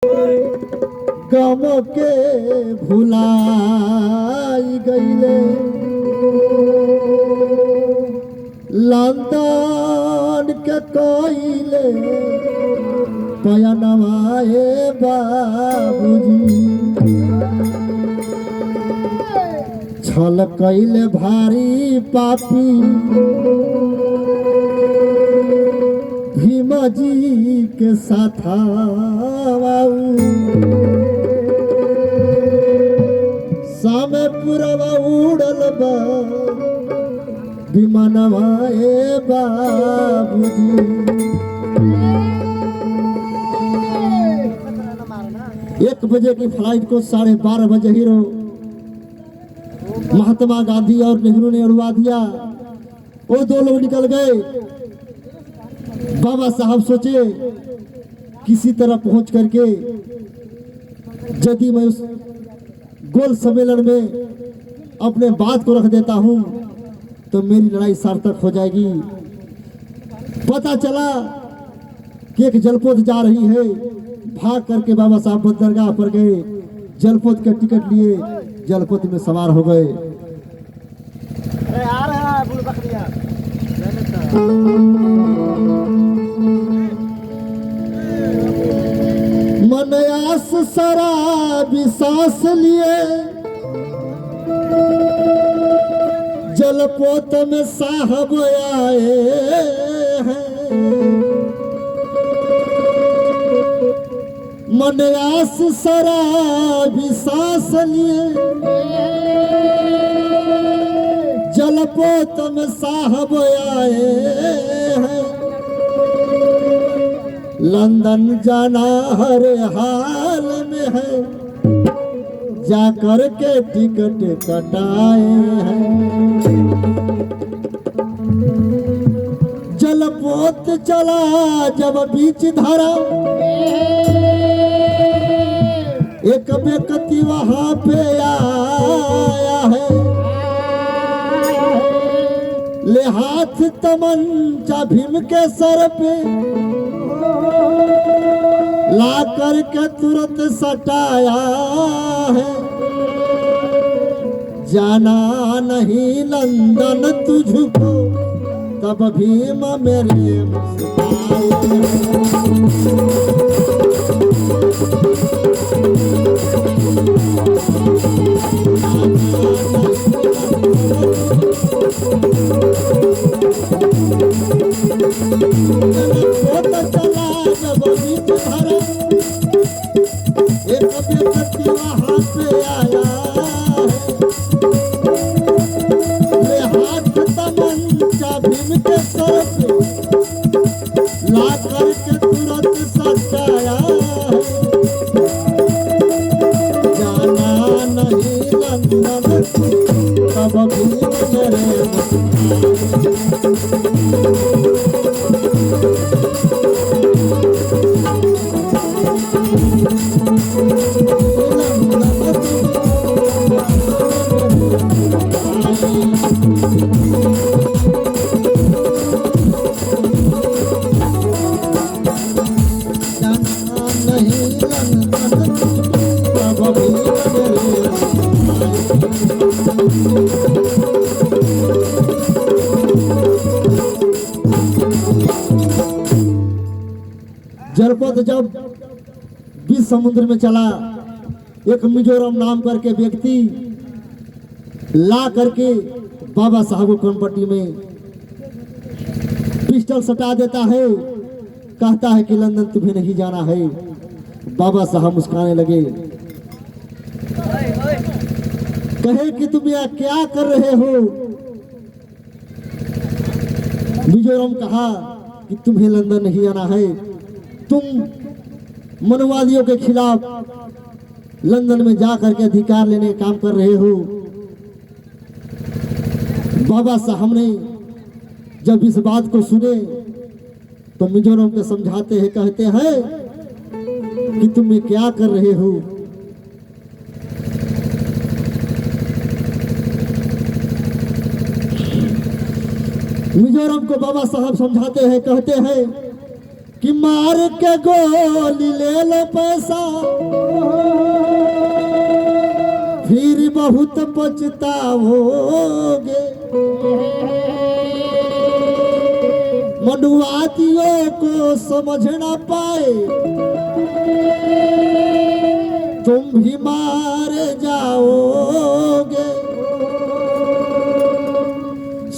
गम के भुलाई गईले लंदन के कोयले पयनवाए बाबूजी छल कैले भारी पापी भीम जी के साथ सामे पुरवा उड़ल बा विमानवा ए बाबूजी। एक बजे की फ्लाइट को 12:30 बजे हीरो महात्मा गांधी और नेहरू ने उड़वा दिया। वो दो लोग निकल गए। बाबा साहब सोचे किसी तरह पहुंच करके यदि मैं उस गोल सम्मेलन में अपने बात को रख देता हूं तो मेरी लड़ाई सार्थक हो जाएगी। पता चला कि एक जलपोत जा रही है। भाग करके बाबा साहब बंदरगाह पर गए, जलपोत का टिकट लिए, जलपोत में सवार हो गए। मन आस शराबी सांस लिए जलपोत में साहब आए हैं। मन आस शराबी सांस लिए जलपोत में साहब आए हैं। लंदन जाना हर हाल में है, जाकर के टिकट कटाए हैं। जलपोत चला जब बीच धारा, एक व्यक्ति वहां पे आया है। ले हाथ तमंचा भीम के सर पे ला करके तुरंत सटाया है। जाना नहीं लंदन तुझको तब भीम मेरे जलपोत जब बीच समुद्र में चला, एक मिजोरम नाम करके व्यक्ति ला करके बाबा साहब को कनपट्टी में पिस्टल सटा देता है। कहता है कि लंदन तुम्हें नहीं जाना है। बाबा साहब मुस्कुराने लगे, कहे कि तुम यह क्या कर रहे हो। मिजोरम कहा कि तुम्हें लंदन नहीं आना है, तुम मनवादियों के खिलाफ लंदन में जाकर के अधिकार लेने का काम कर रहे हो। बाबा साहब ने जब इस बात को सुने तो मिजोरम को समझाते हैं, कहते हैं कि तुम ये क्या कर रहे हो। मिजोरम को बाबा साहब समझाते हैं, कहते हैं कि मार के गोली ले लो पैसा, फिर बहुत पछताओगे। मनुवादियों को समझ ना पाए तुम भी मारे जाओगे।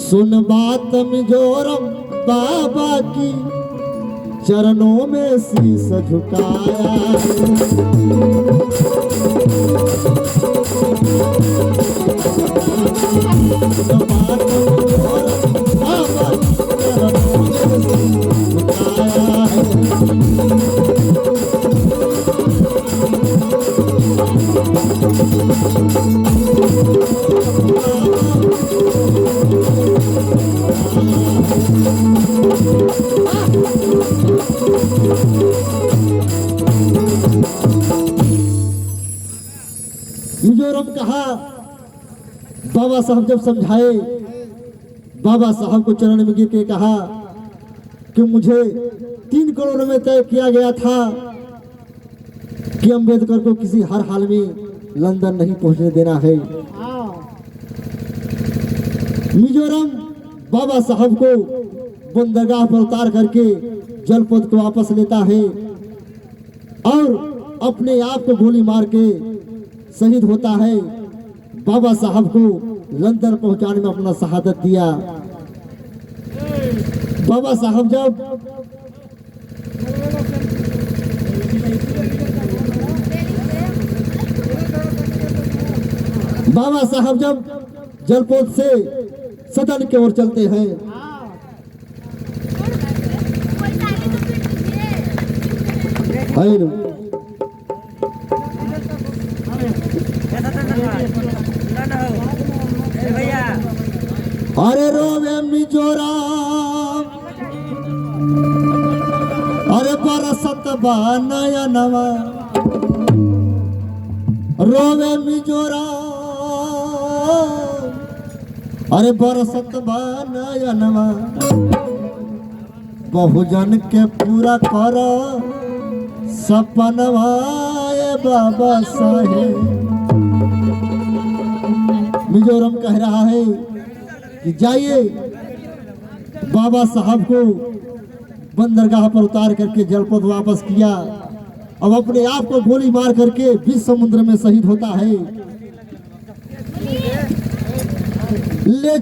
सुन बात मिजोरम बाबा की, चरणों में शीश झुकाया। मिजोरम कहा, बाबा साहब जब समझाए, बाबा साहब को चरण में गिर के कहा कि मुझे 3 करोड़ में तय किया गया था कि अंबेडकर को किसी हर हाल में लंदन नहीं पहुंचने देना है। मिजोरम बाबा साहब को बंदरगाह पर उतार करके जलपथ को वापस लेता है और अपने आप को गोली मार के शहीद होता है। बाबा साहब को लंदन पहुंचाने में अपना शहादत दिया। बाबा साहब जब जलपोत से सदन की ओर चलते हैं, अरे रोवे मिजोरम, अरे बरसत नयनवा, रोवे मिजोरम, अरे बरसत नयनवा। बहुजन के पूरा करो सपनवा बाबा साहेब। मिजोरम कह रहा है कि जाइए, बाबा साहब को बंदरगाह पर उतार करके जलपथ वापस किया। अब अपने आप को गोली मार करके बीच समुद्र में शहीद होता है। ले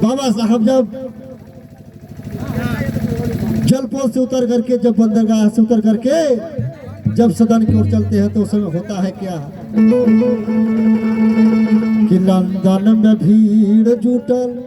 बाबा साहब जब जलपोत से उतर करके, जब बंदरगाह से उतर करके जब सदन की ओर चलते हैं तो उस समय होता है क्या कि लंदन में भीड़ जुटल,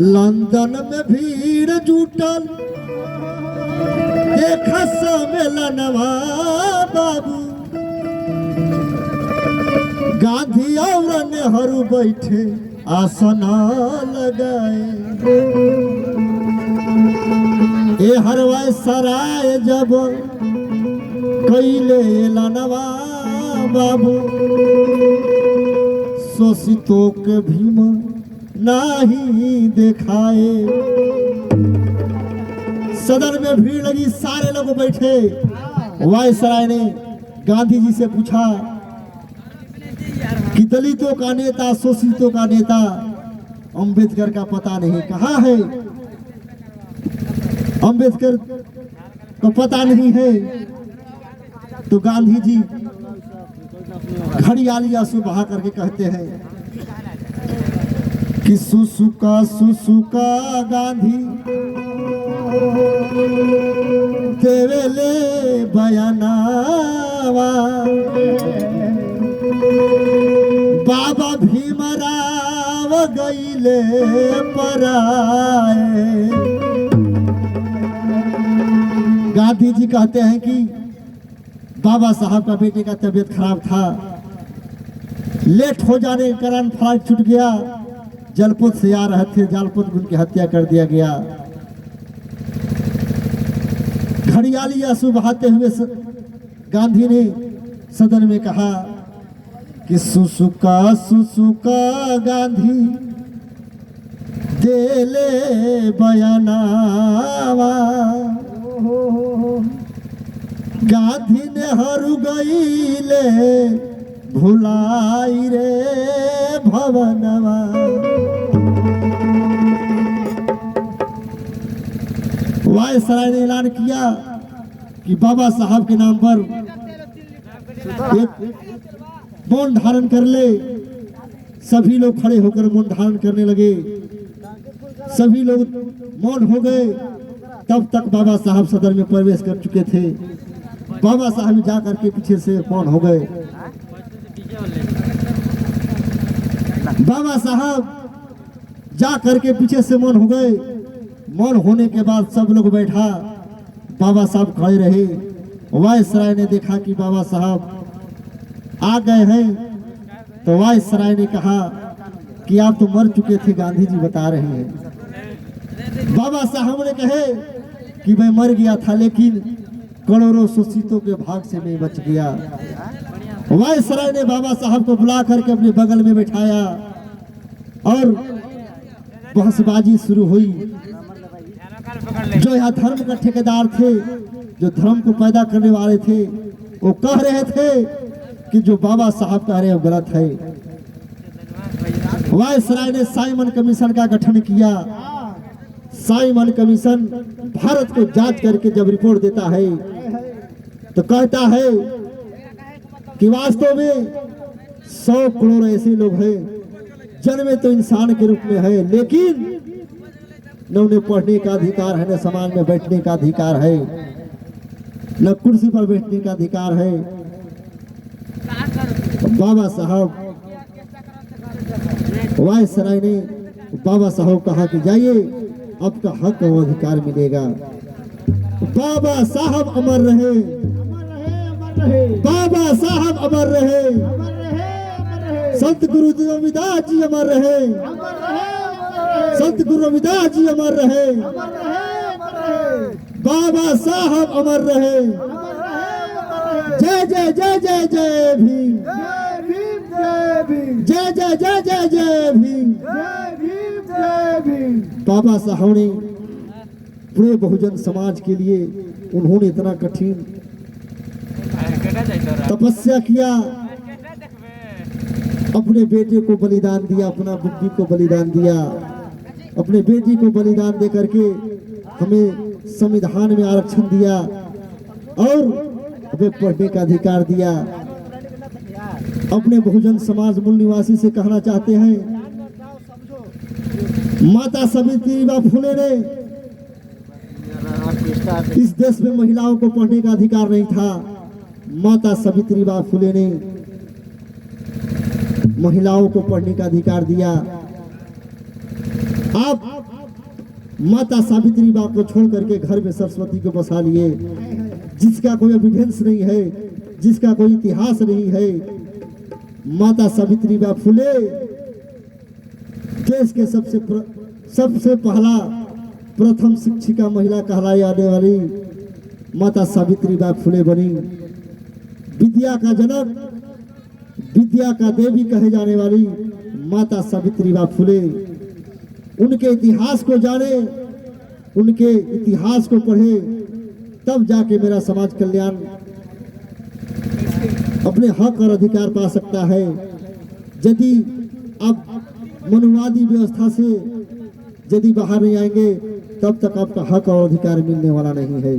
लंदन में भीड़ जुटल, देखा सम्मेलनवा बाबू। गांधी और नेहरू बैठे आसन लगाए, ए हरवाई सराय जब कैले लनवा बाबू। शोषितों के भीम नहीं दिखाए। सदन में भीड़ लगी, सारे लोग बैठे। वायसराय ने गांधी जी से पूछा कि दलितों का नेता, शोषितों का नेता अंबेडकर का पता नहीं, कहाँ है? अंबेडकर को पता नहीं है। तो गांधी जी घड़ियाली आंसू बहा करके कहते हैं कि सुसुका गांधी देवेले बयानावा। बाबा भीमराव गईले पराए। गांधी जी कहते हैं कि बाबा साहब का बेटे का तबीयत खराब था, लेट हो जाने के कारण फ्लाइट छूट गया, जलपोत से आ रहे थे, जलपोत में उनकी हत्या कर दिया गया। घड़ियाली आंसू बहाते हुए गांधी ने सदन में कहा कि सुसुका गांधी देले बयानावा, गांधी ने हरू गईले भुलाई रे भवनवा। वायसराय ने ऐलान किया कि बाबा साहब के नाम पर एक मौन धारण कर ले। सभी लोग खड़े होकर मौन धारण करने लगे, सभी लोग मौन हो गए। तब तक बाबा साहब सदन में प्रवेश कर चुके थे। बाबा साहब जा करके पीछे से मौन हो गए। बाबा साहब जा करके पीछे से मौन हो गए। मौन होने के बाद सब लोग बैठा, बाबा साहब खड़े रहे। वायसराय ने देखा कि बाबा साहब आ गए हैं, तो वायसराय ने कहा कि आप तो मर चुके थे, गांधी जी बता रहे हैं। बाबा साहब ने कहे कि मैं मर गया था, लेकिन करोड़ों शोषितों के भाग से मैं बच गया। वायसराय ने बाबा साहब को बुला करके अपने बगल में बैठाया और बहसबाजी शुरू हुई। जो यहाँ धर्म का ठेकेदार थे, जो धर्म को पैदा करने वाले थे, वो कह रहे थे कि जो बाबा साहब कह रहे हैं वो गलत है। वायसराय ने साइमन कमीशन का गठन किया। साइमन कमीशन भारत को जांच करके जब रिपोर्ट देता है तो कहता है कि वास्तव में 100 करोड़ ऐसे लोग हैं, जन्मे तो इंसान के रूप में है, लेकिन न उन्हें पढ़ने का अधिकार है, न समाज में बैठने का अधिकार है, न कुर्सी पर बैठने का अधिकार है। बाबा साहब वायसराय ने बाबा साहब कहा कि जाइए, आपका हक और अधिकार मिलेगा। बाबा साहब अमर रहे, बाबा साहब अमर रहे, संत गुरु रविदास जी अमर रहे, संत गुरु रविदास जी अमर रहे, बाबा साहब अमर रहे। जय जय जय जय जय भीम, जय जय जय जय जय भीम। बाबा साहब ने पूरे बहुजन समाज के लिए उन्होंने इतना कठिन तपस्या किया, अपने बेटे को बलिदान दिया, अपना बुद्धि को बलिदान दिया, अपने बेटी को बलिदान दे करके हमें संविधान में आरक्षण दिया और हमें पढ़ने का अधिकार दिया। अपने बहुजन समाज मूल निवासी से कहना चाहते हैं, माता सावित्रीबाई फुले ने इस देश में महिलाओं को पढ़ने का अधिकार नहीं था। माता सावित्रीबाई फुले ने महिलाओं को पढ़ने का अधिकार दिया। आप माता सावित्रीबाई को छोड़ करके घर में सरस्वती को बसा लिए, जिसका कोई एविडेंस नहीं है, जिसका कोई इतिहास नहीं है। माता सावित्रीबाई फुले देश के सबसे पहला प्रथम शिक्षिका महिला कहलाई जाने वाली माता सावित्रीबाई फुले बनी। विद्या का जनक, विद्या का देवी कहे जाने वाली माता सावित्रीबाई फुले। उनके इतिहास को जाने, उनके इतिहास को पढ़े, तब जाके मेरा समाज कल्याण अपने हक और अधिकार पा सकता है। यदि आप मनुवादी व्यवस्था से यदि बाहर नहीं आएंगे, तब तक आपका हक और अधिकार मिलने वाला नहीं है।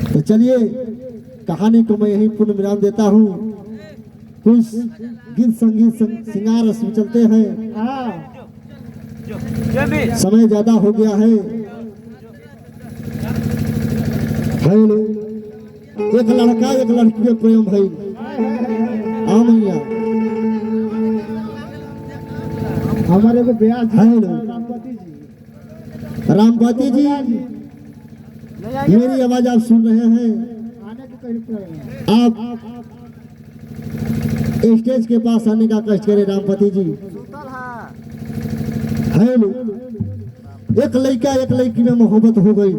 तो चलिए, कहानी को मैं यहीं पूर्ण विराम देता हूँ। कुछ गीत संगीत श्रृंगार रस में चलते हैं, समय ज्यादा हो गया है। हेलो, एक लड़का एक लड़की में प्रेम भाई आमैया हमारे को ब्याह हेलो रामपति जी मेरी आवाज आप सुन रहे हैं। आने की कहीं पे आप स्टेज के पास आने का कष्ट करें रामपति जी। हेलो, एक लड़का एक लड़की में मोहब्बत हो गई।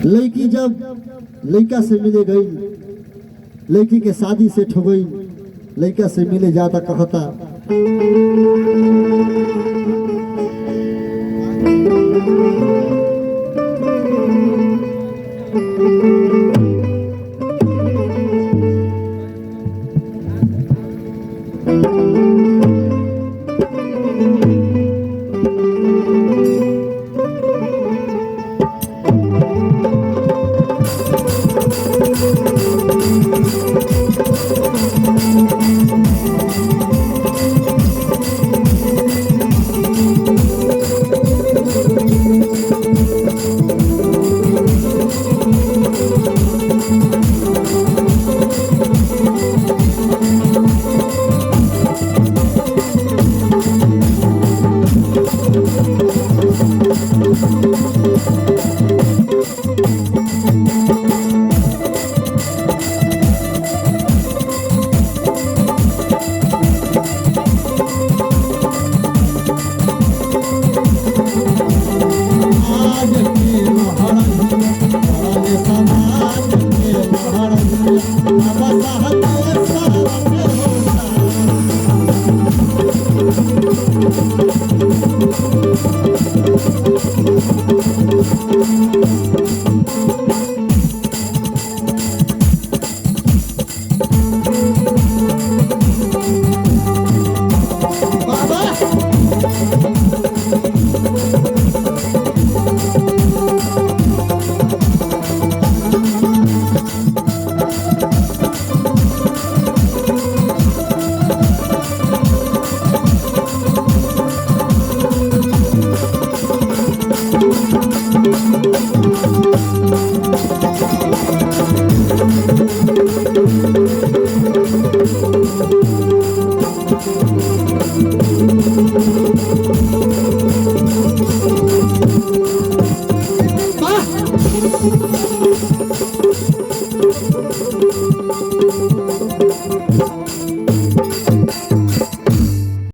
लड़की जब लड़का से मिले गई, लड़की के शादी सेट हो गई, लड़का से मिले जाता कहता